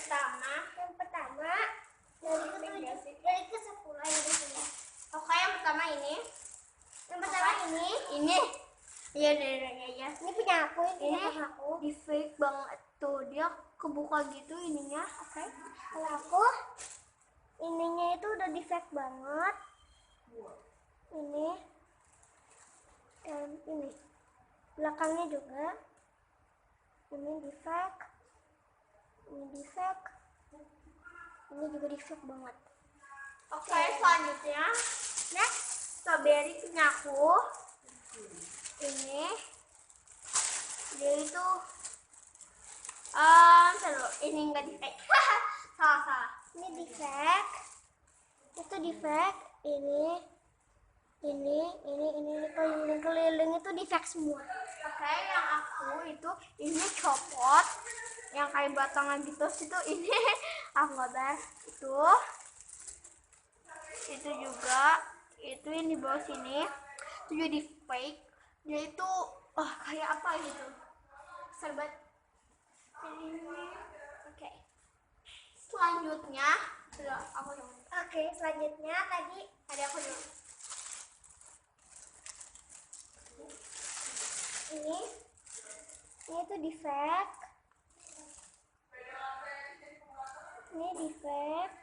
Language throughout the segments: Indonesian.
pertama dari ke 10 ini. Oke, yang pertama ini. Ini. Iya. Ini punya aku, ini punya aku. Di fake banget tuh, dia kebuka gitu ininya. Oke. Kalau aku ininya itu udah di fake banget. Ini dan ini belakangnya juga ini di fake, ini di fake, ini juga di fake banget. Oke, selanjutnya next strawberry punya aku. Ini dia itu ini enggak di fake. salah. Ini di fake, itu di fake, ini keliling itu di fake semua. Oke, yang aku itu ini copot yang kayak batangan gitu, itu ini aku gambar itu juga itu yang di bawah sini itu jadi fake, dia itu kayak apa gitu serbat ini. Oke, selanjutnya aku dulu. Oke, selanjutnya tadi ada aku dulu. ini tuh di fake, ini di fake,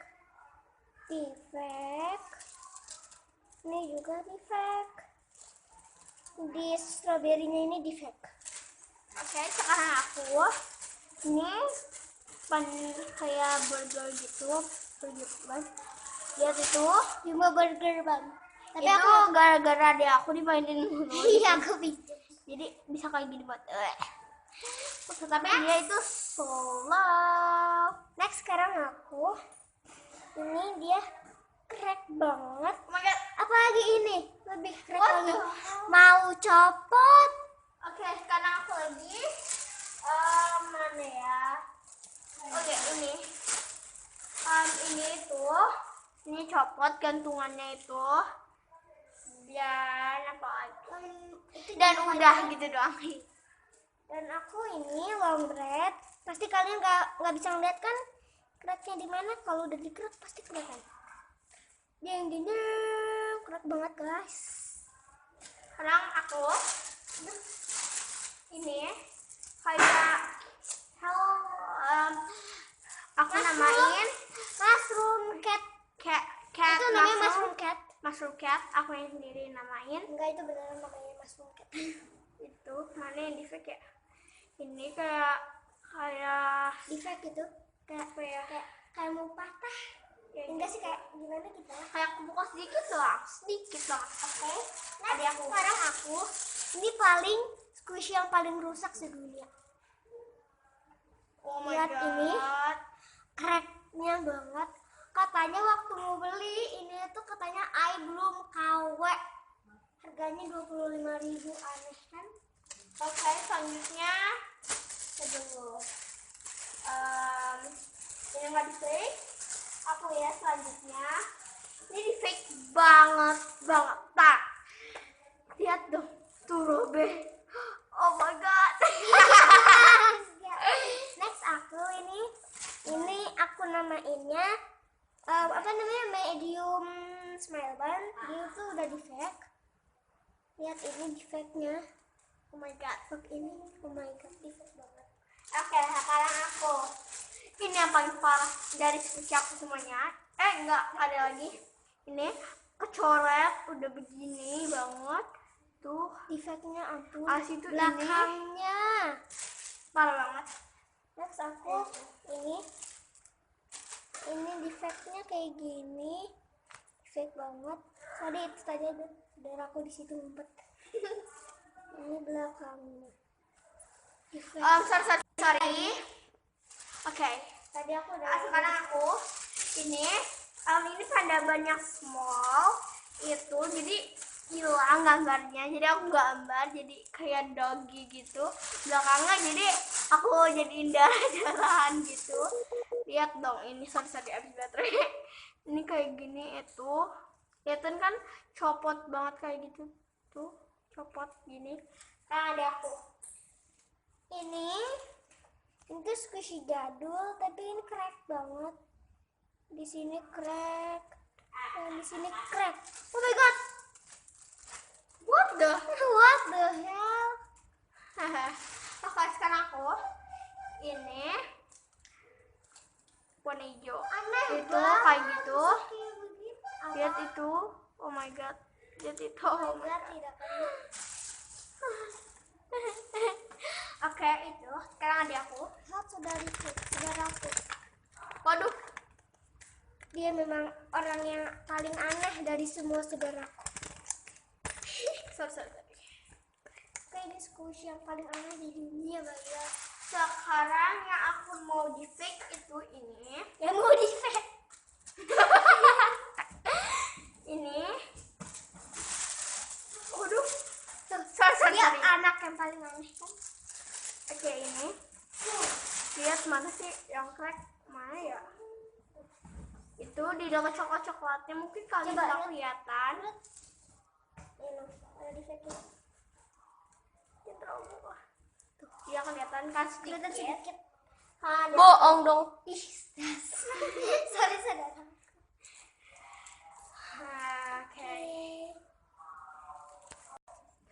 ini juga di fake, di stroberinya ini di fake. Oke, sekarang aku ini kayak burger gitu, lihat itu cuma burger bang. Tapi itu gara-gara dia aku dimainin mulu. Iya, aku bisa. Jadi bisa kayak gini buat tapi dia itu slow. Next sekarang aku ini dia crack banget. Oh my god, apalagi ini lebih crack lagi, mau copot. Oke, sekarang aku lagi mana ya? Oke, ini ini copot gantungannya itu. Dan apa lagi? Dan udah gitu doang. Dan aku ini long bread. Pasti kalian nggak bisa ngeliat kan cracknya di mana. Kalau udah di crack pasti kelihatan. Ding crack banget guys. Sekarang aku ini kayak aku namain mushroom cat. Itu namanya mushroom cat. Aku yang sendiri namain. Enggak, itu beneran namanya mushroom cat. Itu mana yang di fake ya? Ini kayak di fake itu kayak mau patah. Enggak sih, kayak gimana kita? Kayak kebuka sedikit doang. Oke. Nah, sekarang aku ini paling squishy yang paling rusak sedunia. Oh my lihat god. Ini cracknya banget. Katanya waktu mau beli ini tuh katanya belum KW. Harganya 25.000, aneh kan? Oke, selanjutnya dulu. Ini nggak di fake. Aku ya selanjutnya. Ini di fake banget. Tak. Lihat dong, tuh Robe. Oh my god. Next aku ini aku namainnya medium smile bun. Dia tuh udah di fake. Lihat ini di fake nya. Oh my god, ini oh my god, di fake banget. Oke, sekarang aku ini yang paling parah dari squishy aku semuanya. Enggak ada lagi. Ini kecoret udah begini banget. Tuh di fake nya ampun. Itu belakangnya ini parah banget. Next aku ini di fake nya kayak gini, fake banget. Tadi ada aku di situ ngumpet. Ini belakangnya. Sorry. Oke. Tadi aku sekarang aku ini pada banyak small itu, jadi hilang gambarnya. Jadi aku gambar jadi kayak doggy gitu belakangnya. Jadi aku jadiin darah-darahan gitu. Lihat dong, ini sorry habis baterai. Ini kayak gini itu. Kelihatan kan copot banget kayak gitu. Tuh, copot gini. Nah, ada aku. Ini squishy jadul, tapi ini crack banget. Di sini crack. Dan di sini crack. Oh my god. What the? What the hell? Oke, sekarang aku ini warna hijau. Aneh Itu banget. kayak gitu. Kayak begitu. Lihat itu. Oh my god. Lihat itu. Oh my god, tidak pernah. Oke, itu. Sekarang ada aku. Lihat saudaraku. Waduh. Dia memang orang yang paling aneh dari semua saudaraku. Sorry. Kayak ini squishy yang paling aneh di dunia, Baya. Sekarang yang aku mau di fake itu ini. Yang mau di fake. Ini. Waduh. Dia Sorry. anak yang paling aneh kan? Oke, ini. Lihat mana sih yang crack? Mana ya? Itu di dekat coklat-coklatnya mungkin kalian Coba, bisa lihat. kelihatan. Ini ada di fake. Dia terlalu bawah. Tuh, dia kelihatan kan Kelihatan sedikit. sedikit. Ada. Bohong dong. Ih, sorry saudara. Oke.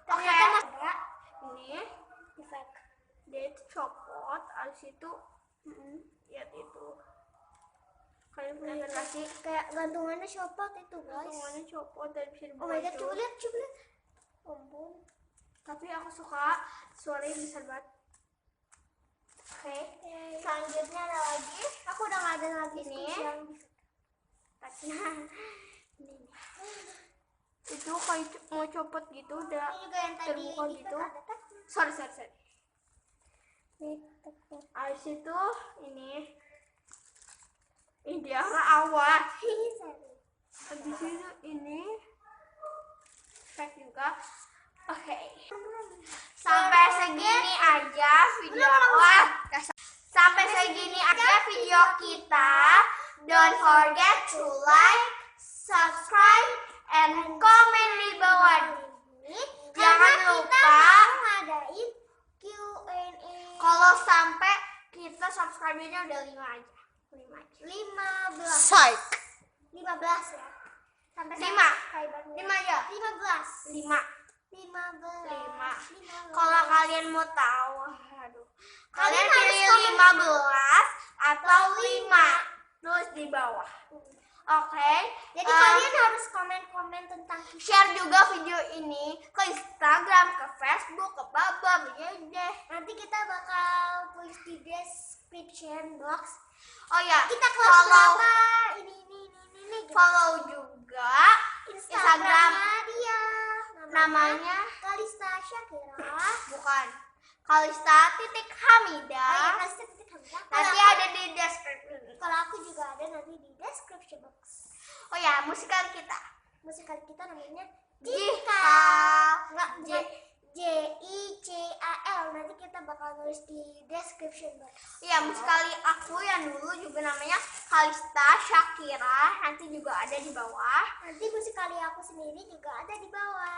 Ternyata ada Ini di fake. dia itu copot, abis itu lihat itu. Kalian kelihatan nggak sih? Kayak gantungannya copot itu, guys. Potongannya copot dan bisa Oh my god, itu. coba lihat. Ampun. Tapi aku suka suaranya besar banget. Oke. Selanjutnya ada lagi. Aku udah gak ada lagi Ini. squishy yang di fake. Ini. Itu kayak mau copot gitu udah Ini juga yang tadi terbuka di gitu. fake ada kan? Sorry. Di fake. Abis itu ini dia awas. Sorry. Habis itu ini fake juga. Oke. Sampai segini aja video Sampai segini aja video kita. Don't forget to like, subscribe, and comment di bawah ini. Jangan lupa ngadain Q&A. kalau sampai kita subscribe-nya udah 5 aja. 5 aja. 15. Psych. 15 ya. Sampai 5. subscriber 5 aja. 15. 5. 15. Kalau kalian mau tahu, kalian harus pilih komen. 15 atau 5 terus di bawah. Oke. Jadi kalian harus komen-komen tentang kita. Share juga video ini ke Instagram, ke Facebook, ke Baba, deh. Nanti kita bakal tulis di description box. Oh ya, Kita kelas berapa? Ini gitu. follow juga Instagramnya dia. namanya calista.syakirah. bukan calista.syakirah. Oh ya, calista.syakirah. Nanti ada di description. Kalau aku juga ada nanti di description box. Oh ya, musikal kita. Musikal kita namanya Jical. Enggak, bukan JICAL. Nanti kita bakal nulis di description box. Iya, musikali aku yang dulu juga namanya calista.syakirah. Nanti juga ada di bawah. Nanti musikali aku sendiri juga ada di bawah.